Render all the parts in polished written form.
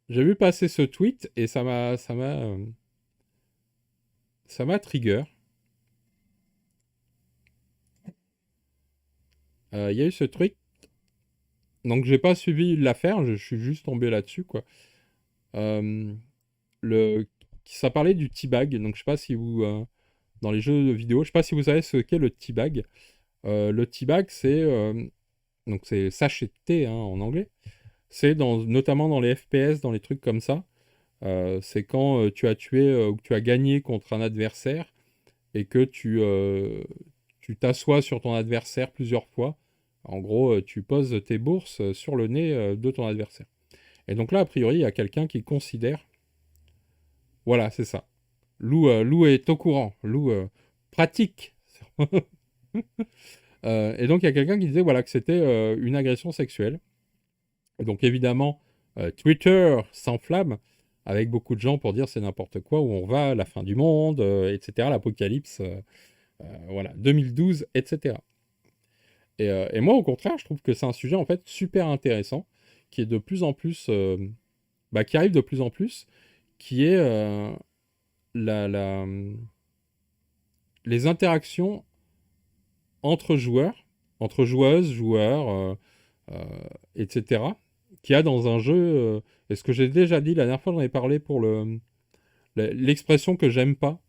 j'ai vu passer ce tweet et ça m'a trigger. Il y a eu ce tweet, donc j'ai pas suivi l'affaire, je suis juste tombé là-dessus, quoi. Euh, le, Ça parlait du teabag, donc je sais pas si vous, dans les jeux vidéo, je sais pas si vous savez ce qu'est le teabag. Le teabag, donc c'est sachet de thé hein, en anglais. C'est notamment dans les FPS, dans les trucs comme ça. C'est quand tu as tué ou que tu as gagné contre un adversaire et que tu t'assois sur ton adversaire plusieurs fois. En gros, tu poses tes bourses sur le nez de ton adversaire. Et donc là, a priori, il y a quelqu'un qui considère. Voilà, c'est ça. Lou est au courant. Lou pratique. Et donc, il y a quelqu'un qui disait voilà, que c'était une agression sexuelle. Et donc, évidemment, Twitter s'enflamme avec beaucoup de gens pour dire c'est n'importe quoi, où on va, la fin du monde, etc., l'apocalypse, voilà, 2012, etc. Et moi, au contraire, je trouve que c'est un sujet en fait super intéressant, qui est de plus en plus, qui arrive de plus en plus, qui est la, la, les interactions entre joueurs, entre joueuses, joueurs, euh, etc., qu'il y a dans un jeu. Et ce que j'ai déjà dit la dernière fois, j'en ai parlé pour l'expression que j'aime pas,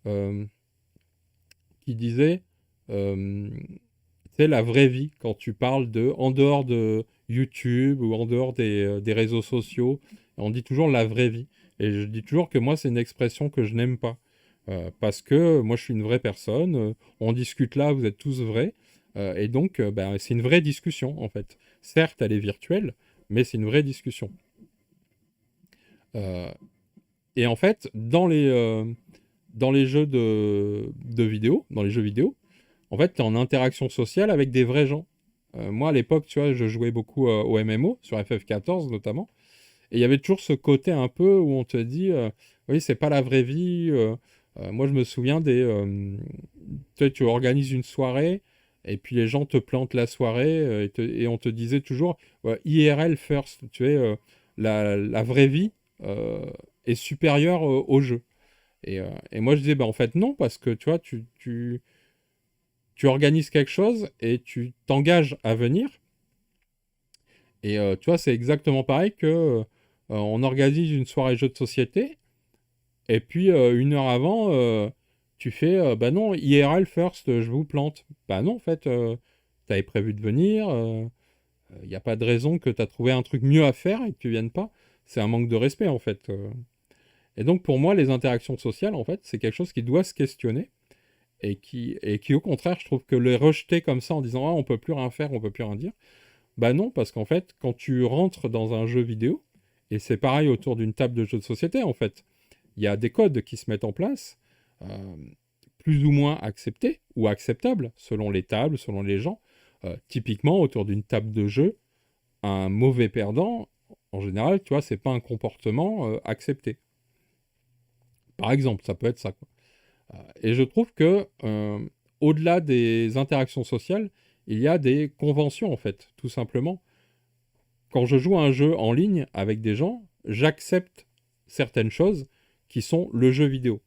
euh, qui disait, c'est la vraie vie quand tu parles de en dehors de YouTube ou en dehors des réseaux sociaux. On dit toujours la vraie vie. Et je dis toujours que moi, c'est une expression que je n'aime pas. Parce que moi, je suis une vraie personne. On discute là, vous êtes tous vrais. Et donc, ben, c'est une vraie discussion, en fait. Certes, elle est virtuelle, mais c'est une vraie discussion. Euh, et en fait, dans les jeux de vidéo, dans les jeux vidéo, en fait, tu es en interaction sociale avec des vrais gens. Moi, à l'époque, tu vois, je jouais beaucoup au MMO, sur FF14 notamment, et il y avait toujours ce côté un peu où on te dit, oui, c'est pas la vraie vie. Moi, je me souviens tu sais, tu organises une soirée, et puis les gens te plantent la soirée, et on te disait toujours, ouais, IRL first, tu sais, la vraie vie euh, est supérieure au jeu. Et moi, je disais, bah, en fait, non, parce que tu vois, tu organises quelque chose et tu t'engages à venir. Et tu vois, c'est exactement pareil que on organise une soirée jeu de société. Et puis, une heure avant, tu fais, bah non, IRL first, je vous plante. Bah non, en fait, tu avais prévu de venir. Il n'y a pas de raison que tu as trouvé un truc mieux à faire et que tu viennes pas. C'est un manque de respect, en fait. Et donc, pour moi, les interactions sociales, en fait, c'est quelque chose qui doit se questionner. Et qui, au contraire, je trouve que les rejeter comme ça en disant ah, on peut plus rien faire, on peut plus rien dire, bah non, parce qu'en fait, quand tu rentres dans un jeu vidéo, et c'est pareil autour d'une table de jeu de société, en fait, il y a des codes qui se mettent en place, euh, plus ou moins acceptés ou acceptables, selon les tables, selon les gens. Typiquement, autour d'une table de jeu, un mauvais perdant, en général, tu vois, c'est pas un comportement accepté. Par exemple, ça peut être ça, quoi. Et je trouve que, au-delà des interactions sociales, il y a des conventions, en fait, tout simplement. Quand je joue à un jeu en ligne avec des gens, j'accepte certaines choses qui sont le jeu vidéo.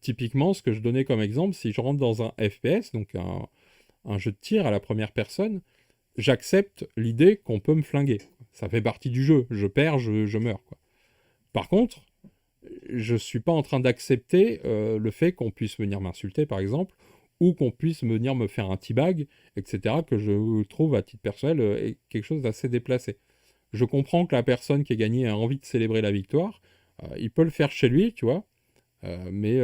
Typiquement, ce que je donnais comme exemple, si je rentre dans un FPS, donc un jeu de tir à la première personne, j'accepte l'idée qu'on peut me flinguer. Ça fait partie du jeu. Je perds, je meurs, quoi. Par contre, je ne suis pas en train d'accepter le fait qu'on puisse venir m'insulter, par exemple, ou qu'on puisse venir me faire un teabag, etc., que je trouve, à titre personnel, est quelque chose d'assez déplacé. Je comprends que la personne qui a gagné a envie de célébrer la victoire. Il peut le faire chez lui, tu vois. Mais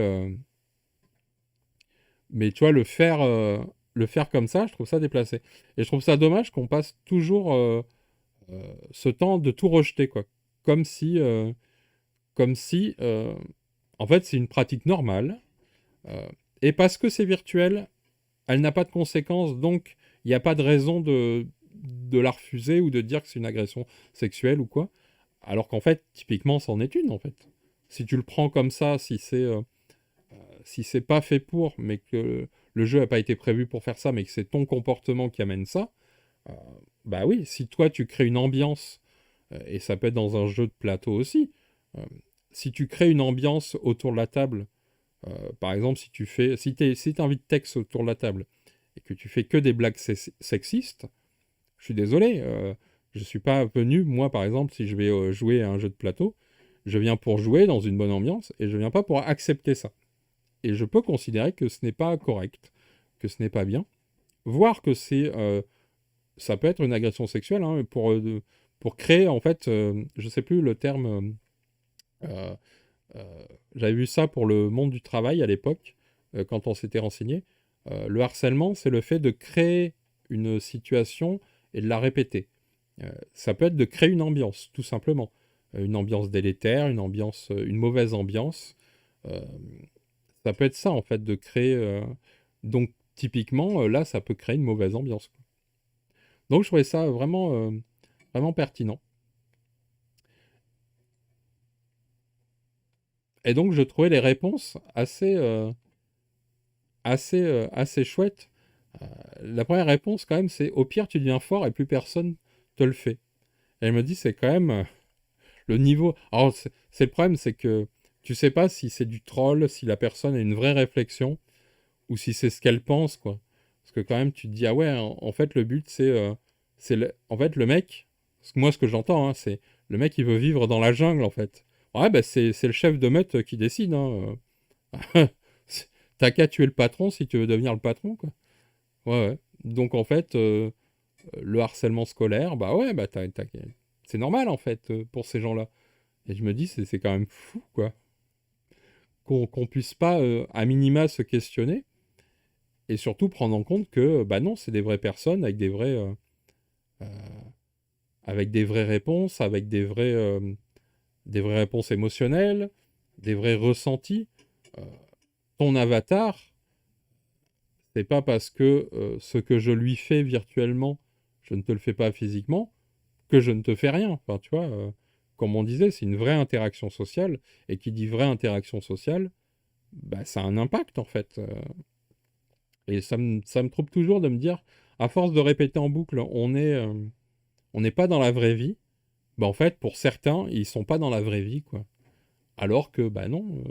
tu vois, le faire comme ça, je trouve ça déplacé. Et je trouve ça dommage qu'on passe toujours ce temps de tout rejeter, quoi. Comme si, euh, comme si, en fait, c'est une pratique normale. Euh, et parce que c'est virtuel, elle n'a pas de conséquences, donc il n'y a pas de raison de la refuser ou de dire que c'est une agression sexuelle ou quoi. Alors qu'en fait, typiquement, c'en est une, en fait. Si tu le prends comme ça, si c'est pas fait pour, mais que le jeu n'a pas été prévu pour faire ça, mais que c'est ton comportement qui amène ça, euh, bah oui, si toi tu crées une ambiance Et ça peut être dans un jeu de plateau aussi. Euh, Si tu crées une ambiance autour de la table, par exemple, si t'invites Tex autour de la table et que tu fais que des blagues sexistes, je suis désolé, je suis pas venu, moi par exemple, si je vais jouer à un jeu de plateau, je viens pour jouer dans une bonne ambiance et je viens pas pour accepter ça. Et je peux considérer que ce n'est pas correct, que ce n'est pas bien, voire que ça peut être une agression sexuelle, hein, pour créer en fait, je sais plus le terme, euh, j'avais vu ça pour le monde du travail à l'époque, quand on s'était renseigné. Le harcèlement, c'est le fait de créer une situation et de la répéter. Ça peut être de créer une ambiance, tout simplement. Une ambiance délétère, une mauvaise ambiance. Euh, Ça peut être ça, en fait, de créer. Donc, typiquement, là, ça peut créer une mauvaise ambiance, quoi. Donc, je trouvais ça vraiment pertinent. Et donc, je trouvais les réponses assez chouettes. La première réponse, quand même, c'est au pire, tu deviens fort et plus personne te le fait. Et elle me dit, c'est quand même le niveau. Alors, c'est le problème, c'est que tu sais pas si c'est du troll, si la personne a une vraie réflexion, ou si c'est ce qu'elle pense, quoi. Parce que quand même, tu te dis, ah ouais, en fait, le but, en fait, le mec, moi, ce que j'entends, hein, c'est le mec, il veut vivre dans la jungle, en fait. Ouais, bah, c'est le chef de meute qui décide, hein. T'as qu'à tuer le patron si tu veux devenir le patron, quoi. Ouais, ouais. Donc, en fait, le harcèlement scolaire, bah ouais, bah, c'est normal, en fait, pour ces gens-là. Et je me dis, c'est quand même fou, quoi. Qu'on puisse pas, à minima, se questionner. Et surtout prendre en compte que, bah non, c'est des vraies personnes euh, avec des vraies réponses, avec des vraies réponses émotionnelles, des vrais ressentis. Euh, Ton avatar, c'est pas parce que ce que je lui fais virtuellement, je ne te le fais pas physiquement, que je ne te fais rien. Enfin, tu vois, comme on disait, c'est une vraie interaction sociale. Et qui dit vraie interaction sociale, bah, ça a un impact, en fait. Et ça me trouble toujours de me dire, à force de répéter en boucle, on n'est pas dans la vraie vie. Bah en fait, pour certains, ils sont pas dans la vraie vie, quoi. Alors que, bah non.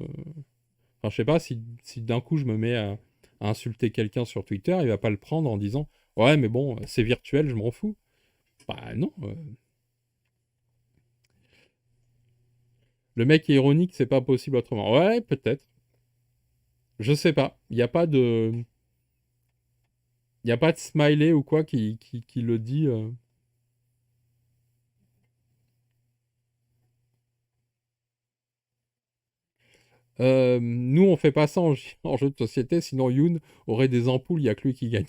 Enfin, je sais pas, si d'un coup je me mets à insulter quelqu'un sur Twitter, il va pas le prendre en disant, ouais, mais bon, c'est virtuel, je m'en fous. Bah non. Le mec est ironique, c'est pas possible autrement. Ouais, peut-être. Je sais pas. Il y a pas de smiley ou quoi qui le dit. Nous, on fait pas ça en jeu de société, sinon Yoon aurait des ampoules, il y a que lui qui gagne.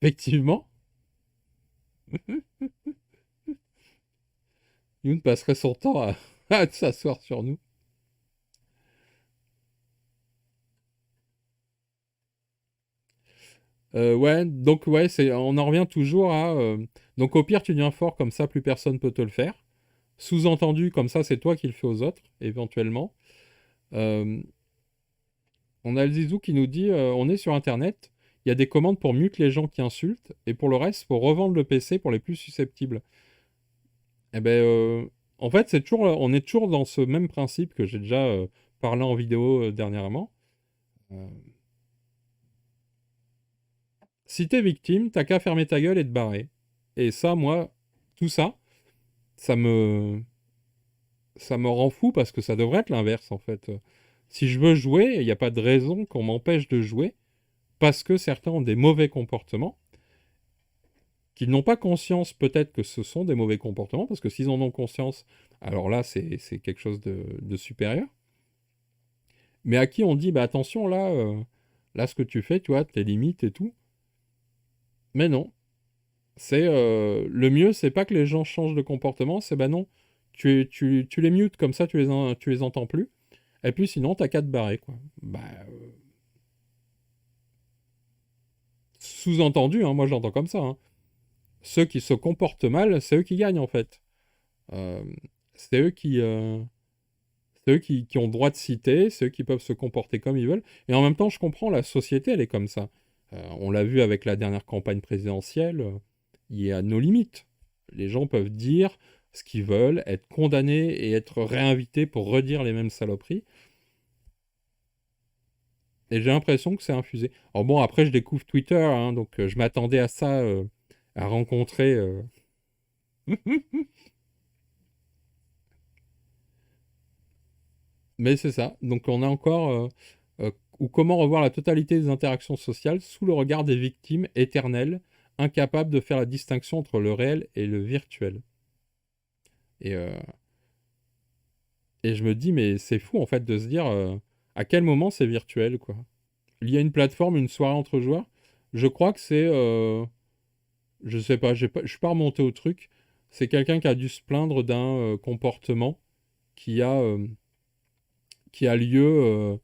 Effectivement, Yoon passerait son temps à s'asseoir sur nous. Ouais, donc ouais, on en revient toujours à. Donc au pire, tu deviens fort, comme ça, plus personne peut te le faire. Sous-entendu, comme ça, c'est toi qui le fais aux autres, éventuellement. Euh, on a le Zizou qui nous dit on est sur Internet, il y a des commandes pour mute les gens qui insultent, et pour le reste, pour revendre le PC pour les plus susceptibles. Eh ben, en fait, on est toujours dans ce même principe que j'ai déjà parlé en vidéo dernièrement. Euh, Si t'es victime, t'as qu'à fermer ta gueule et te barrer. Et ça, moi, tout ça, ça me, ça me rend fou parce que ça devrait être l'inverse, en fait. Si je veux jouer, il n'y a pas de raison qu'on m'empêche de jouer parce que certains ont des mauvais comportements, qu'ils n'ont pas conscience peut-être que ce sont des mauvais comportements, parce que s'ils en ont conscience, alors là, c'est quelque chose de supérieur. Mais à qui on dit, bah attention, là, ce que tu fais, tu vois, tes limites et tout. Mais non. Le mieux, c'est pas que les gens changent de comportement, c'est bah non, tu les mutes comme ça, tu les entends plus. Et puis sinon, t'as qu'à te barrer, quoi. Bah, sous-entendu, hein, moi j'entends comme ça, hein. Ceux qui se comportent mal, c'est eux qui gagnent en fait. Euh, c'est eux qui ont le droit de citer, c'est eux qui peuvent se comporter comme ils veulent. Et en même temps, je comprends, la société, elle est comme ça. On l'a vu avec la dernière campagne présidentielle. il y a nos limites. Les gens peuvent dire ce qu'ils veulent, être condamnés et être réinvités pour redire les mêmes saloperies. Et j'ai l'impression que c'est infusé. Alors bon, après, je découvre Twitter, hein, donc je m'attendais à ça, à rencontrer... Mais c'est ça. Donc on a encore... ou comment revoir la totalité des interactions sociales sous le regard des victimes éternelles, incapables de faire la distinction entre le réel et le virtuel. Et, euh, et je me dis, mais c'est fou en fait de se dire à quel moment c'est virtuel, quoi. Il y a une plateforme, une soirée entre joueurs. Je crois que c'est... je sais pas, je suis pas remonté au truc. C'est quelqu'un qui a dû se plaindre d'un comportement qui a, euh, qui a lieu,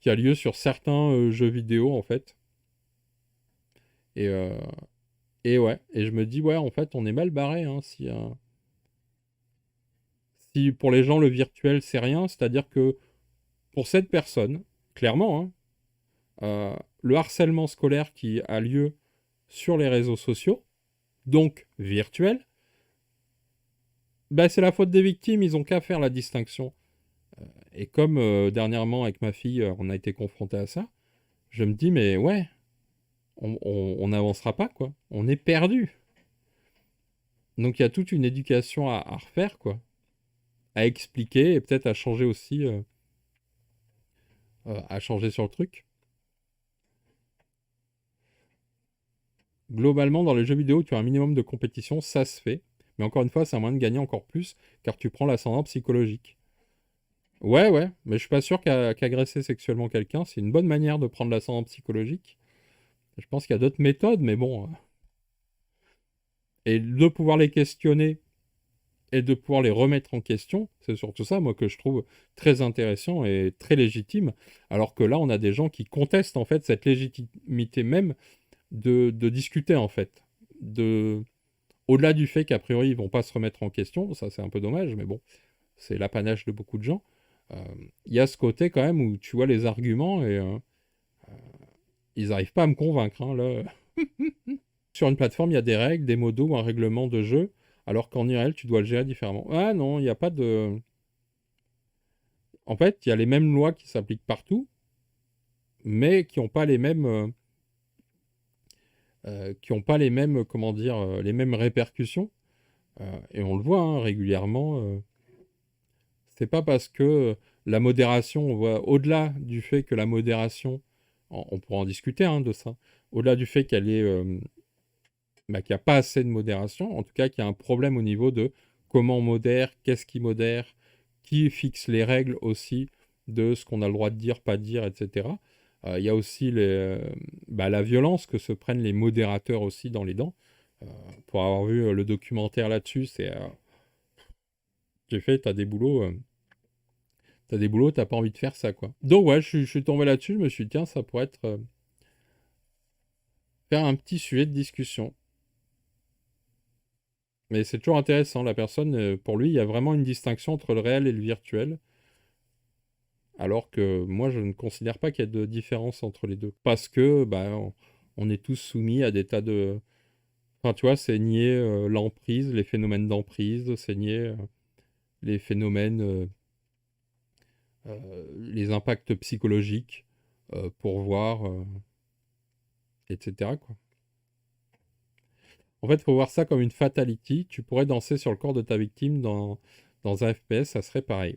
qui a lieu sur certains jeux vidéo, en fait. Et, euh, et ouais, et je me dis, ouais, en fait, on est mal barré, hein, si pour les gens le virtuel, c'est rien. C'est-à-dire que pour cette personne, clairement, hein, le harcèlement scolaire qui a lieu sur les réseaux sociaux, donc virtuel, bah, c'est la faute des victimes, ils ont qu'à faire la distinction. Et comme dernièrement avec ma fille, on a été confronté à ça, je me dis, mais ouais, on n'avancera pas, quoi. On est perdu. Donc il y a toute une éducation à refaire, quoi. À expliquer et peut-être à changer aussi, à changer sur le truc. Globalement, dans les jeux vidéo, tu as un minimum de compétition, ça se fait. Mais encore une fois, c'est un moyen de gagner encore plus, car tu prends l'ascendant psychologique. Ouais, ouais, mais je suis pas sûr qu'agresser sexuellement quelqu'un, c'est une bonne manière de prendre l'ascendant psychologique. Je pense qu'il y a d'autres méthodes, mais bon. Et de pouvoir les questionner et de pouvoir les remettre en question, c'est surtout ça, moi, que je trouve très intéressant et très légitime. Alors que là, on a des gens qui contestent, en fait, cette légitimité même de discuter, en fait. De... Au-delà du fait qu'a priori, ils vont pas se remettre en question, ça, c'est un peu dommage, mais bon, c'est l'apanage de beaucoup de gens. Euh, Il y a ce côté, quand même, où tu vois les arguments et ils n'arrivent pas à me convaincre, hein, là. Sur une plateforme, il y a des règles, des modos ou un règlement de jeu, alors qu'en IRL, tu dois le gérer différemment. Ah non, il n'y a pas de... En fait, il y a les mêmes lois qui s'appliquent partout, mais qui n'ont pas les mêmes... qui ont pas les mêmes, comment dire, les mêmes répercussions. Et on le voit hein, régulièrement. C'est pas parce que la modération, on voit au-delà du fait que la modération, on pourra en discuter hein, de ça, au-delà du fait qu'elle est bah, qu'il n'y a pas assez de modération, en tout cas qu'il y a un problème au niveau de comment on modère, qu'est-ce qui modère, qui fixe les règles aussi de ce qu'on a le droit de dire, pas dire, etc. Il y a aussi bah, la violence que se prennent les modérateurs aussi dans les dents. Euh, pour avoir vu le documentaire là-dessus, j'ai fait, t'as des boulots, t'as pas envie de faire ça, quoi. Donc ouais, je suis tombé là-dessus, je me suis dit, tiens, ça pourrait être faire un petit sujet de discussion. Mais c'est toujours intéressant, la personne, pour lui, il y a vraiment une distinction entre le réel et le virtuel, alors que moi, je ne considère pas qu'il y ait de différence entre les deux. Parce que, bah, on est tous soumis à des tas de... Enfin, tu vois, c'est nier l'emprise, les phénomènes d'emprise, c'est nier les phénomènes, les impacts psychologiques, pour voir, etc., quoi. En fait, il faut voir ça comme une fatality. Tu pourrais danser sur le corps de ta victime dans un FPS, ça serait pareil.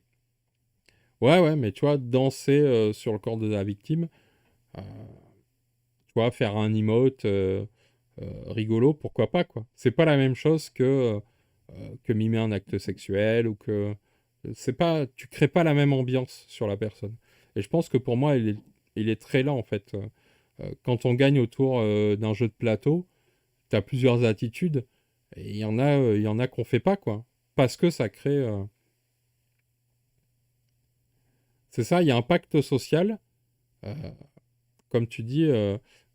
Ouais, ouais, mais tu vois, danser sur le corps de la victime, euh, tu vois, faire un emote rigolo, pourquoi pas, quoi. C'est pas la même chose que mimer un acte sexuel ou que... C'est pas... Tu crées pas la même ambiance sur la personne. Et je pense que pour moi, il est très lent, en fait. Quand on gagne autour d'un jeu de plateau, t'as plusieurs attitudes, et il y en a qu'on fait pas, quoi. Parce que ça crée... C'est ça, il y a un pacte social. euh, Comme tu dis,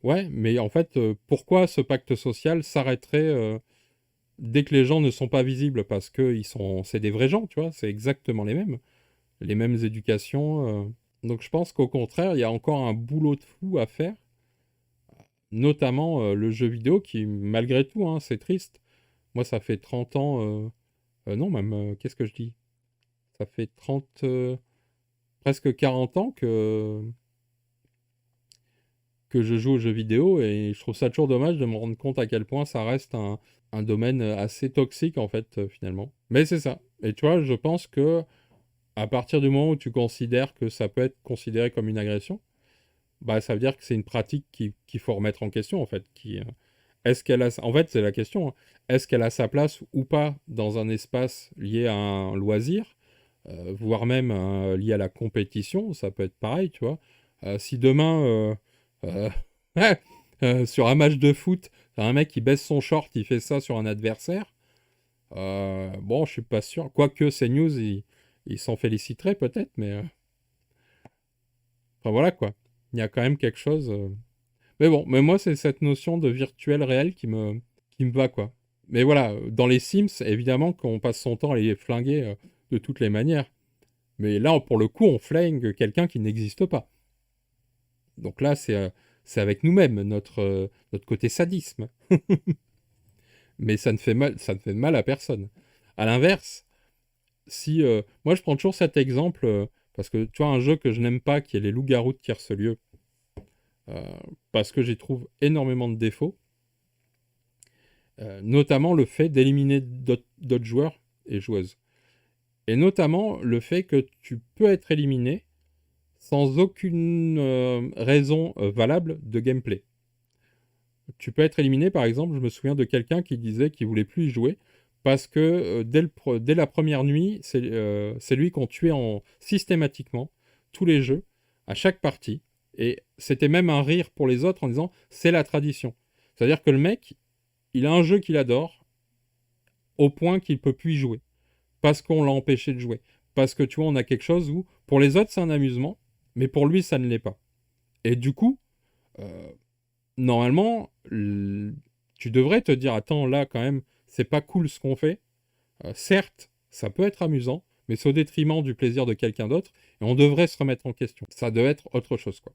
ouais, mais en fait, pourquoi ce pacte social s'arrêterait dès que les gens ne sont pas visibles? Parce que c'est des vrais gens, tu vois, c'est exactement les mêmes éducations. Donc je pense qu'au contraire, il y a encore un boulot de fou à faire notamment le jeu vidéo qui, malgré tout, hein, c'est triste. Moi, ça fait 30 ans, non, même, qu'est-ce que je dis? Ça fait 30, presque 40 ans que je joue aux jeux vidéo et je trouve ça toujours dommage de me rendre compte à quel point ça reste un domaine assez toxique, en fait, finalement. Mais c'est ça. Et tu vois, je pense que à partir du moment où tu considères que ça peut être considéré comme une agression, bah, ça veut dire que c'est une pratique qu'il faut remettre en question, en fait. Est-ce qu'elle a, en fait, c'est la question, hein. Est-ce qu'elle a sa place ou pas dans un espace lié à un loisir, voire même lié à la compétition, ça peut être pareil, tu vois. Si demain, euh, ouais, sur un match de foot, t'as un mec qui baisse son short, il fait ça sur un adversaire, bon, je suis pas sûr. Quoique CNews, ils s'en féliciteraient peut-être, mais enfin voilà quoi. Il y a quand même quelque chose. Mais bon, mais moi, c'est cette notion de virtuel réel qui me va, quoi. Mais voilà, dans les Sims, évidemment qu'on passe son temps à les flinguer de toutes les manières. Mais là, pour le coup, on flingue quelqu'un qui n'existe pas. Donc là, c'est avec nous-mêmes, notre côté sadisme. Mais ça ne fait mal, ça ne fait mal à personne. À l'inverse, si... moi, je prends toujours cet exemple, parce que tu vois, un jeu que je n'aime pas, qui est les loups-garous de Tierce-Lieu, euh, parce que j'y trouve énormément de défauts, notamment le fait d'éliminer d'autres joueurs et joueuses. Et notamment le fait que tu peux être éliminé sans aucune raison valable de gameplay. Tu peux être éliminé, par exemple, je me souviens de quelqu'un qui disait qu'il voulait plus y jouer parce que dès la première nuit, c'est lui qu'on tuait systématiquement, tous les jeux, à chaque partie. Et c'était même un rire pour les autres en disant c'est la tradition. C'est-à-dire que le mec, il a un jeu qu'il adore au point qu'il peut plus y jouer parce qu'on l'a empêché de jouer. Parce que tu vois, on a quelque chose où, pour les autres, c'est un amusement, mais pour lui, ça ne l'est pas. Et du coup, euh, normalement, tu devrais te dire, attends, là, quand même, c'est pas cool ce qu'on fait. Certes, ça peut être amusant, mais c'est au détriment du plaisir de quelqu'un d'autre, et on devrait se remettre en question. Ça doit être autre chose, quoi.